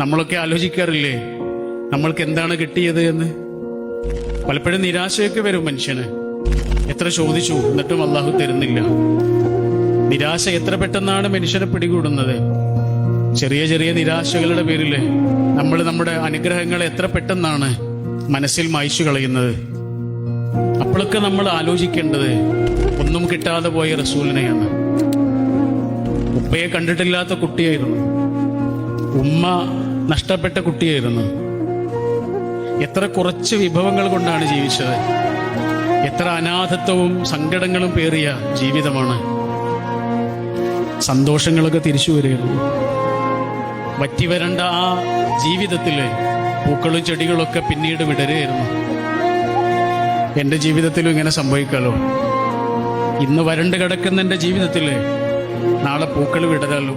നമ്മളൊക്കെ ആലോചിക്കാറില്ലേ നമ്മൾക്ക് എന്താണ് കിട്ടിയത് എന്ന്? പലപ്പോഴും നിരാശയൊക്കെ വരും മനുഷ്യന്. എത്ര ചോദിച്ചു എന്നിട്ടും അള്ളാഹു തരുന്നില്ല. നിരാശ എത്ര പെട്ടെന്നാണ് മനുഷ്യനെ പിടികൂടുന്നത്. ചെറിയ ചെറിയ നിരാശകളുടെ പേരിൽ നമ്മൾ നമ്മുടെ അനുഗ്രഹങ്ങളെ എത്ര പെട്ടെന്നാണ് മനസ്സിൽ മായ്ച്ചു കളയുന്നത്. അപ്പോഴൊക്കെ നമ്മൾ ആലോചിക്കേണ്ടത് ഒന്നും കിട്ടാതെ പോയ റസൂലിനെയാണ്. ഉപ്പയെ കണ്ടിട്ടില്ലാത്ത കുട്ടിയായിരുന്നു, ഉമ്മ നഷ്ടപ്പെട്ട കുട്ടിയായിരുന്നു. എത്ര കുറച്ച് വിഭവങ്ങൾ കൊണ്ടാണ് ജീവിച്ചത്. എത്ര അനാഥത്വവും സങ്കടങ്ങളും പേറിയ ജീവിതമാണ്. സന്തോഷങ്ങളൊക്കെ തിരിച്ചു വരികയായിരുന്നു. വറ്റിവരണ്ട ആ ജീവിതത്തില് പൂക്കളും ചെടികളൊക്കെ പിന്നീട് വിടരുകയായിരുന്നു. എൻ്റെ ജീവിതത്തിലും ഇങ്ങനെ സംഭവിക്കാലോ. ഇന്ന് വരണ്ട് കിടക്കുന്ന എൻ്റെ ജീവിതത്തില് നാളെ പൂക്കൾ വിടരാലോ.